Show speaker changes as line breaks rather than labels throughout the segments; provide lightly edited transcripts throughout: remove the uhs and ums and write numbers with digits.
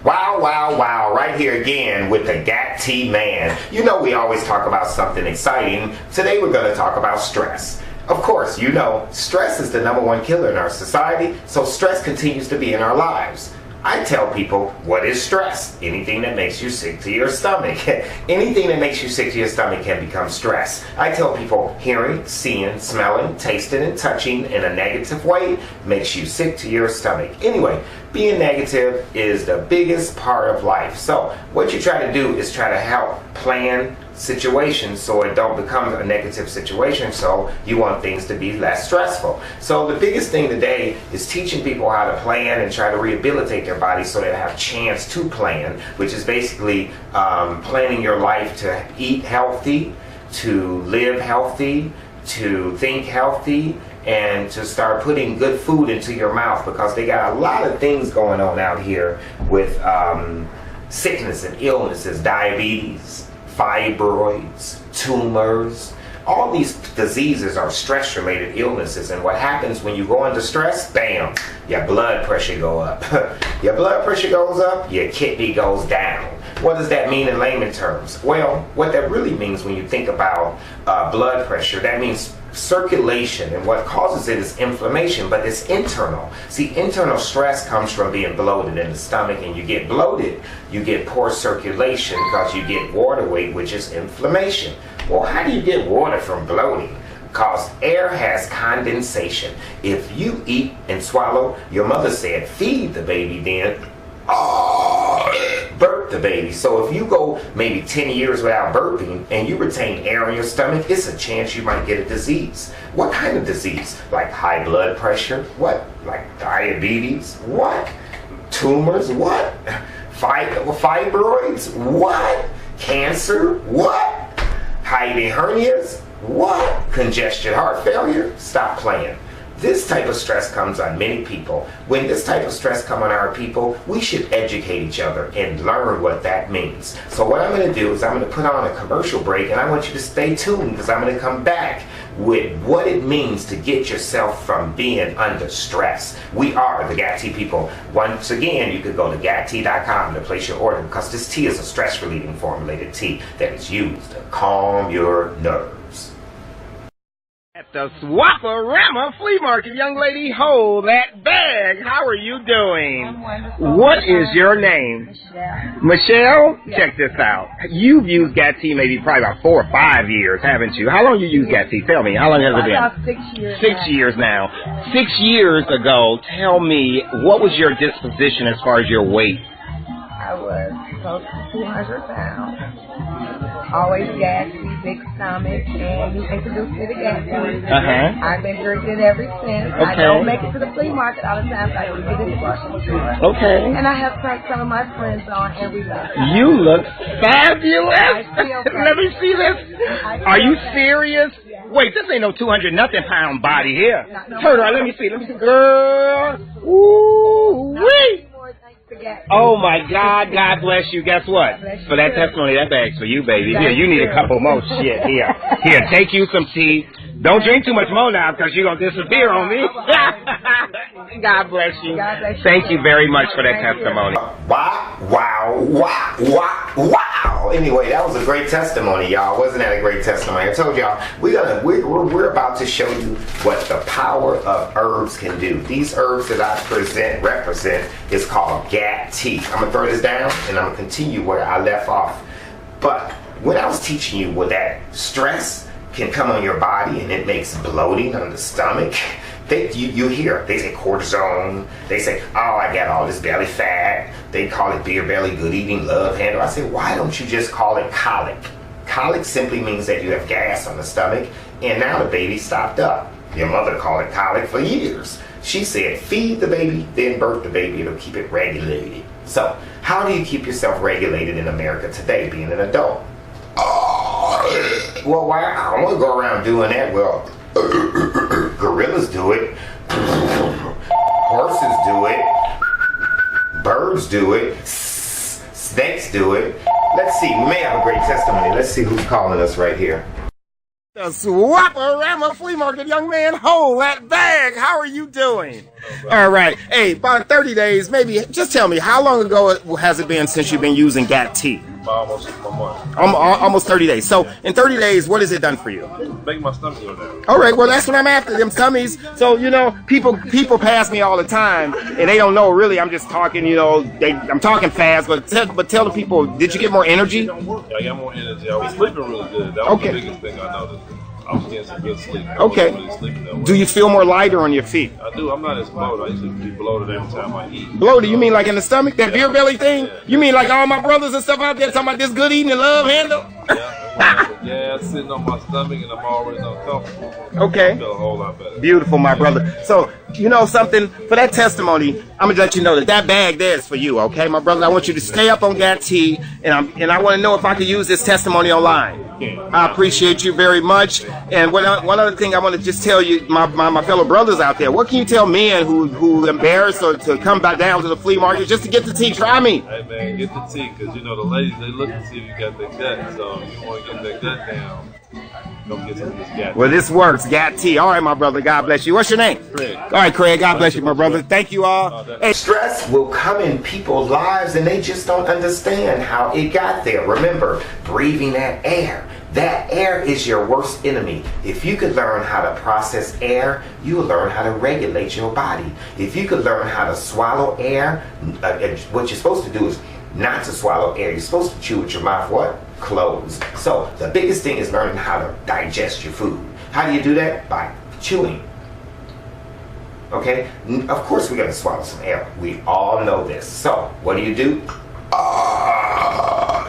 Wow, wow, wow, right here again with the GAT man. You know we always talk about something exciting. Today we're going to talk about stress. Of course, you know, stress is the #1 killer in our society, so stress continues to be in our lives. I tell people, what is stress? Anything that makes you sick to your stomach. Anything that makes you sick to your stomach can become stress. I tell people, hearing, seeing, smelling, tasting, and touching in a negative way makes you sick to your stomach. Anyway, being negative is the biggest part of life. So what you try to do is try to help plan situations so it don't become a negative situation, so you want things to be less stressful. So the biggest thing today is teaching people how to plan and try to rehabilitate their body so they have a chance to plan, which is basically planning your life to eat healthy, to live healthy, to think healthy, and to start putting good food into your mouth, because they got a lot of things going on out here with sickness and illnesses, diabetes, fibroids, tumors. All these diseases are stress-related illnesses, and what happens when you go under stress, bam, your blood pressure go up. Your blood pressure goes up, your kidney goes down. What does that mean in layman terms? Well, what that really means when you think about blood pressure, that means circulation, and what causes it is inflammation, but it's internal. See, internal stress comes from being bloated in the stomach, and you get bloated, you get poor circulation because you get water weight, which is inflammation. Well, how do you get water from bloating? Because air has condensation. If you eat and swallow, your mother said, feed the baby, then burp the baby. So if you go maybe 10 years without burping and you retain air in your stomach, it's a chance you might get a disease. What kind of disease? Like high blood pressure? What? Like diabetes? What? Tumors? What? Fibroids? What? Cancer? What? Hiatal hernias? What? Congestion heart failure? Stop playing. This type of stress comes on many people. When this type of stress comes on our people, we should educate each other and learn what that means. So what I'm going to do is I'm going to put on a commercial break, and I want you to stay tuned, because I'm going to come back with what it means to get yourself from being under stress. We are the GAT people. Once again, you could go to GAT.com to place your order, because this tea is a stress relieving formulated tea that is used to calm your nerves.
At the Swaparama Flea Market, young lady, hold that bag. How are you doing?
I'm wonderful.
What is your name?
Michelle.
Michelle?
Yes.
Check this out. You've used GAT maybe probably about 4 or 5 years, haven't you? How long you used GAT? Tell me, how long has it been?
About 6 years.
6 years now. 6 years ago, tell me, what was your disposition as far as your weight?
I was close to 200 pounds. Always gassy, big stomach, and you introduced me to gas. I've been drinking it ever since.
Okay.
I don't make it to the flea market all the time, so I can get it in
Okay.
And I have turned some of my friends on every day.
You look fabulous.
I feel great.
Let me see this. Are you serious? Wait, this ain't no 200 nothing pound body here. Turn around, let me see. Girl. Ooh, wee. Oh my God, God bless you. Guess what? For that testimony, that bag's for you, baby. Here, you need a couple more shit. Here, take you some tea. Don't drink too much more now, because you're going to disappear on me. God bless you. Thank you very much for that testimony.
Wow, wow, wow, wow, wow. Anyway, that was a great testimony, y'all. Wasn't that a great testimony? I told y'all, we're about to show you what the power of herbs can do. These herbs that I represent is called GAT tea. I'm going to throw this down, and I'm going to continue where I left off. But when I was teaching you what that stress can come on your body, and it makes bloating on the stomach, you hear, they say cortisone, they say, oh, I got all this belly fat, they call it beer belly, good eating, love handle. I say, why don't you just call it colic? Colic simply means that you have gas on the stomach, and now the baby stopped up. Your mother called it colic for years. She said, feed the baby, then birth the baby, it'll keep it regulated. So, how do you keep yourself regulated in America today, being an adult? Well, why? I don't want to go around doing that. Well, gorillas do it. Horses do it. Birds do it. Snakes do it. Let's see. We may have a great testimony. Let's see who's calling us right here.
The Swaparama Flea Market, young man, hold that bag. How are you doing? All right. Hey, about 30 days, maybe. Just tell me, how long ago has it been since you've been using GAT tea?
Almost a month.
Almost 30 days. So in 30 days, what has it done for you?
Make my stomach go down.
All right. Well, that's what I'm after. Them tummies. So people pass me all the time, and they don't know. Really, I'm just talking. I'm talking fast, but tell the people, did you get more energy?
I got more energy. I was sleeping really good. That was the biggest thing I noticed. I was getting some good sleep.
Okay.
Really
do you feel more lighter on your feet?
I do. I'm not as bloated. I used to be bloated every time I eat.
Bloated? You mean like in the stomach? That beer belly thing? Yeah. You mean like all my brothers and stuff out there talking about this good eating and love handle?
Yeah, it's sitting on my stomach and I'm already uncomfortable.
Okay.
I feel a whole lot better.
Beautiful, my brother. So, you know something? For that testimony, I'm going to let you know that bag there is for you, okay, my brother? I want you to stay up on GAT tea, and I want to know if I could use this testimony online. I appreciate you very much. And one other thing I want to just tell you, my fellow brothers out there, what can you tell men who embarrassed or to come back down to the flea market just to get the tea? Try me.
Hey, man, get the tea, because, the ladies, they look to see if you got that gut. So if you want to get that gut down, don't get some of this GAT tea.
Well, this works. GAT tea. All right, my brother. God bless you. What's your name?
Craig.
All right, Craig. God bless you, my brother. Thank you all.
Hey, stress will come in people's lives and they just don't understand how it got there. Remember, breathing that air. That air is your worst enemy. If you could learn how to process air, you will learn how to regulate your body. If you could learn how to swallow air, what you're supposed to do is not to swallow air. You're supposed to chew with your mouth what? Closed. So the biggest thing is learning how to digest your food. How do you do that? By chewing. Okay? Of course we're going to swallow some air. We all know this. So what do?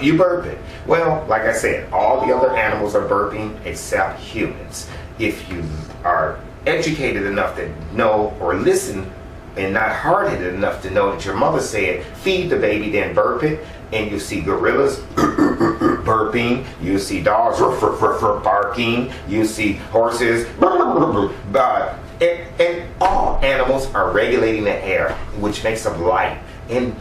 You burp it. Well, like I said, all the other animals are burping except humans. If you are educated enough to know or listen and not hard-headed enough to know that your mother said, feed the baby, then burp it, and you see gorillas burping, you see dogs barking, you see horses, and all animals are regulating the air, which makes them light. And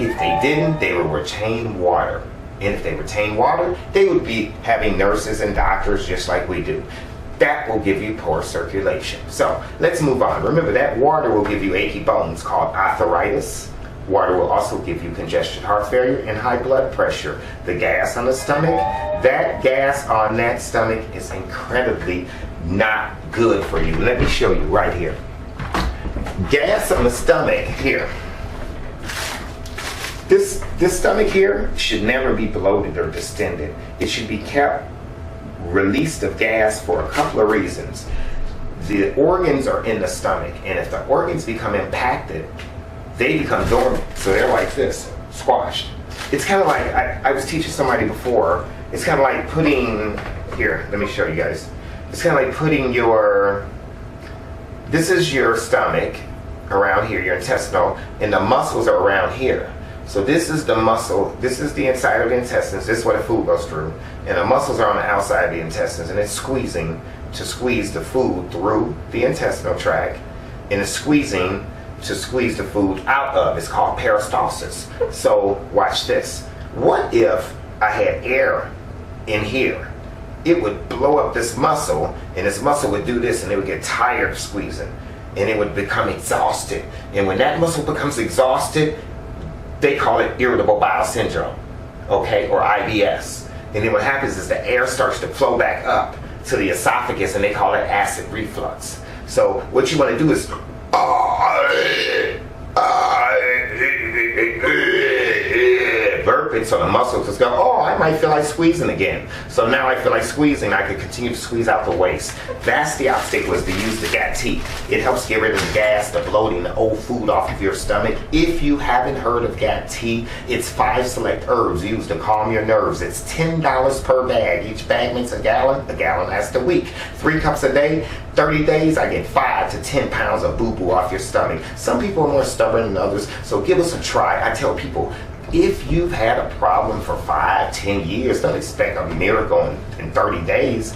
if they didn't, they would retain water. And if they retain water, they would be having nurses and doctors just like we do. That will give you poor circulation. So let's move on. Remember, that water will give you achy bones called arthritis. Water will also give you congested heart failure and high blood pressure. The gas on the stomach, that gas on that stomach is incredibly not good for you. Let me show you right here. Gas on the stomach here. This stomach here should never be bloated or distended. It should be kept released of gas for a couple of reasons. The organs are in the stomach, and if the organs become impacted, they become dormant. So they're like this, squashed. It's kind of like, I was teaching somebody before, it's kind of like putting, here, let me show you guys. It's kind of like putting this is your stomach around here, your intestinal, and the muscles are around here. So this is the muscle, this is the inside of the intestines, this is where the food goes through. And the muscles are on the outside of the intestines, and it's squeezing to squeeze the food through the intestinal tract, and it's squeezing to squeeze the food out of. It's called peristalsis. So watch this. What if I had air in here? It would blow up this muscle, and this muscle would do this, and it would get tired of squeezing, and it would become exhausted. And when that muscle becomes exhausted, they call it irritable bowel syndrome, okay, or IBS. And then what happens is the air starts to flow back up to the esophagus, and they call it acid reflux. So what you want to do is burp it so the muscles just go, oh, I might feel like squeezing again. So now I feel like squeezing, I can continue to squeeze out the waste. That's the obstacle, is to use the GAT tea. It helps get rid of the gas, the bloating, the old food off of your stomach. If you haven't heard of GAT tea, it's 5 select herbs used to calm your nerves. It's $10 per bag. Each bag makes a gallon lasts a week. 3 cups a day, 30 days, I get 5 to 10 pounds of boo-boo off your stomach. Some people are more stubborn than others, so give us a try. I tell people, if you've had a problem for 5, 10 years, don't expect a miracle in 30 days.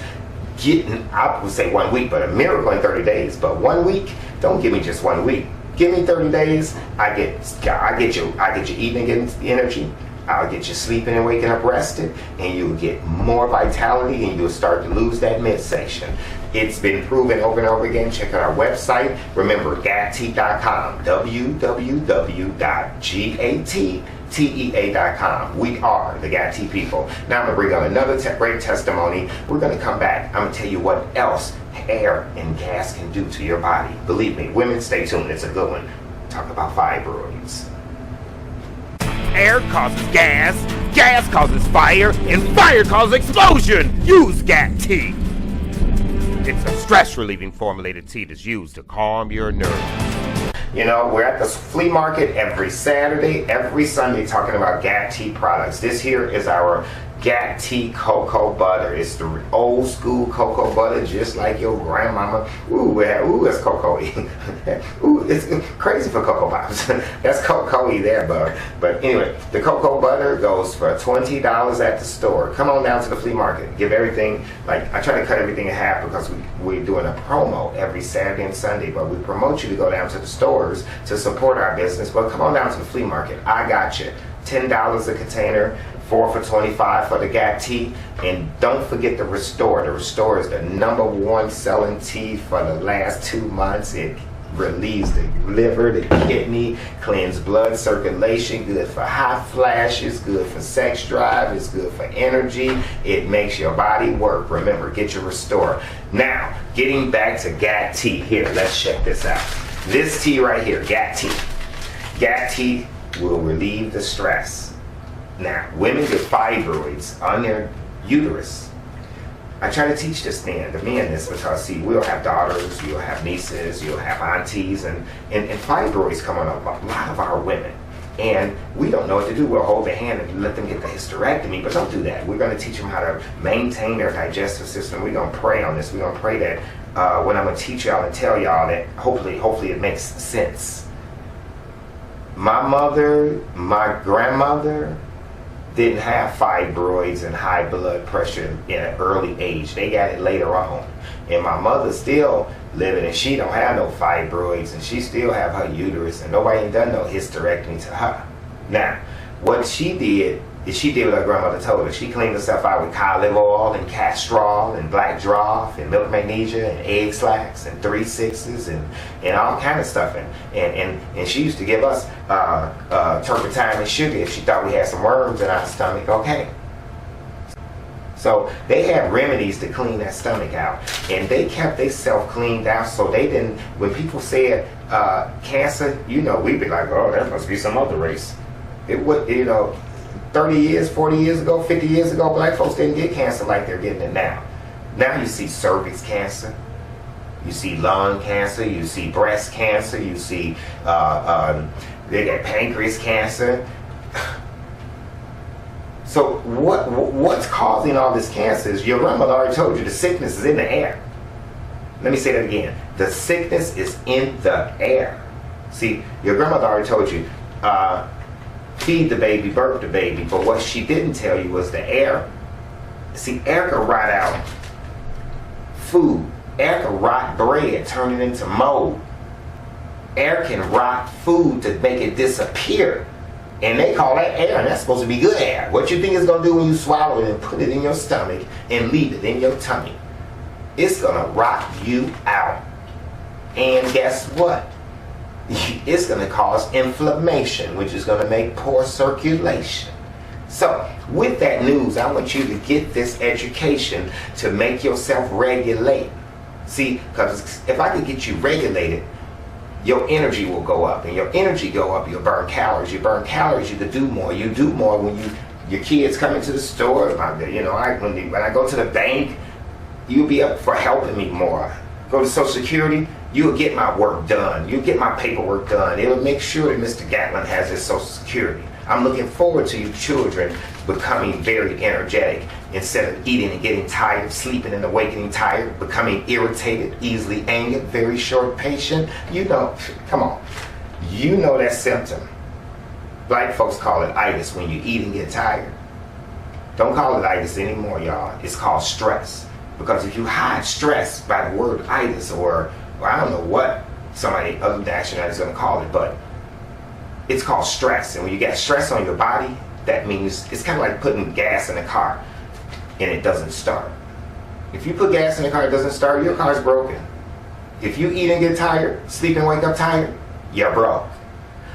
I would say 1 week, but a miracle in 30 days. But 1 week, don't give me just 1 week. Give me 30 days. I get you eating and getting energy. I'll get you sleeping and waking up rested, and you'll get more vitality, and you'll start to lose that midsection. It's been proven over and over again. Check out our website. Remember, gattea.com, www.gattea.com. We are the GAT people. Now I'm going to bring on another great testimony. We're going to come back. I'm going to tell you what else air and gas can do to your body. Believe me, women, stay tuned. It's a good one. Talk about fibroids.
Air causes gas, gas causes fire, and fire causes explosion. Use GAT tea. It's a stress-relieving formulated tea that's used to calm your nerves.
You know, we're at the flea market every Saturday, every Sunday talking about GAT tea products. This here is our GAT tea cocoa butter. It's the old school cocoa butter, just like your grandmama. Ooh, it's cocoa-y. Ooh, it's crazy for Cocoa Pops. That's cocoa-y there, but anyway, the cocoa butter goes for $20 at the store. Come on down to the flea market. Give everything, like I try to cut everything in half because we're doing a promo every Saturday and Sunday, but we promote you to go down to the stores to support our business. But come on down to the flea market. I got you. $10 a container. 4 for $25 for the GAT tea. And don't forget the Restore. The Restore is the #1 selling tea for the last 2 months. It relieves the liver, the kidney, cleans blood circulation, good for hot flashes, good for sex drive, it's good for energy. It makes your body work. Remember, get your Restore. Now, getting back to GAT tea. Here, let's check this out. This tea right here, GAT tea. GAT tea will relieve the stress. Now, women with fibroids on their uterus, I try to teach the men this because, see, we'll have daughters, you'll have nieces, you'll have aunties, and fibroids come on a lot of our women. And we don't know what to do. We'll hold their hand and let them get the hysterectomy, but don't do that. We're going to teach them how to maintain their digestive system. We're going to pray on this. We're going to pray that when I'm going to teach y'all and tell y'all that hopefully it makes sense. My mother, my grandmother, didn't have fibroids and high blood pressure in an early age. They got it later on. And my mother's still living and she don't have no fibroids and she still have her uterus and nobody ain't done no hysterectomy to her. Now, what she did is she did what her grandmother told her. She cleaned herself out with cod liver oil and castrol and black drought and milk magnesia and egg slacks and 3-6s and all kind of stuff. And she used to give us turpentine and sugar if she thought we had some worms in our stomach. Okay. So they had remedies to clean that stomach out, and they kept themselves cleaned out so they didn't, when people said cancer, you know, we'd be like, oh, that must be some other race. It would, you know, 30 years, 40 years ago, 50 years ago, black folks didn't get cancer like they're getting it now. Now you see cervix cancer, you see lung cancer, you see breast cancer, you see they got pancreas cancer. So what's causing all this cancer is your grandmother already told you the sickness is in the air. Let me say that again. The sickness is in the air. See, your grandmother already told you, feed the baby, birth the baby, but what she didn't tell you was the air. See, air can rot out food. Air can rot bread, turn it into mold. Air can rot food to make it disappear. And they call that air, and that's supposed to be good air. What you think it's going to do when you swallow it and put it in your stomach and leave it in your tummy? It's going to rot you out. And guess what? It's going to cause inflammation, which is going to make poor circulation. So, with that news, I want you to get this education to make yourself regulate. See, because if I could get you regulated, your energy will go up. And your energy go up, you'll burn calories. You burn calories, you could do more. You do more when your kids come into the store. You know, when I go to the bank, you'll be up for helping me more. Go to Social Security, you'll get my work done. You'll get my paperwork done. It'll make sure that Mr. Gatlin has his Social Security. I'm looking forward to you children becoming very energetic instead of eating and getting tired, sleeping and awakening tired, becoming irritated, easily angered, very short patient. You know, come on. You know that symptom. Black folks call it itis when you eat and get tired. Don't call it itis anymore, y'all. It's called stress. Because if you hide stress by the word itis or I don't know what somebody other nationality is going to call it, but it's called stress. And when you get stress on your body, that means it's kind of like putting gas in a car and it doesn't start. If you put gas in the car, it doesn't start, your car's broken. If you eat and get tired, sleep and wake up tired, you're broke.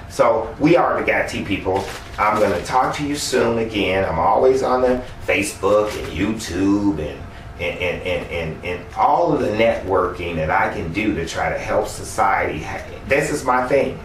So we are the Got Tea people. I'm going to talk to you soon again. I'm always on the Facebook and YouTube and all of the networking that I can do to try to help society. This is my thing.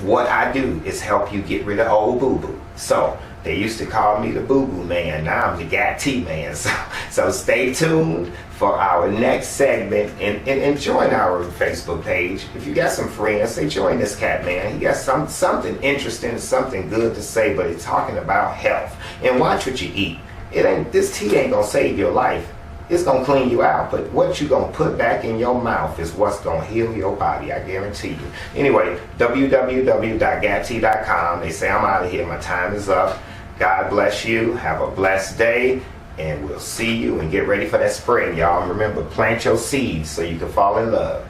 What I do is help you get rid of old boo-boo. So they used to call me the boo-boo man. Now I'm the Got Tea man. So stay tuned for our next segment and join our Facebook page. If you got some friends, say join this cat man. He got something interesting, something good to say, but it's talking about health. And watch what you eat. This tea ain't gonna save your life. It's gonna clean you out, but what you gonna put back in your mouth is what's gonna heal your body, I guarantee you. Anyway, www.gattea.com. They say I'm out of here. My time is up. God bless you. Have a blessed day. And we'll see you, and get ready for that spring, y'all. And remember, plant your seeds so you can fall in love.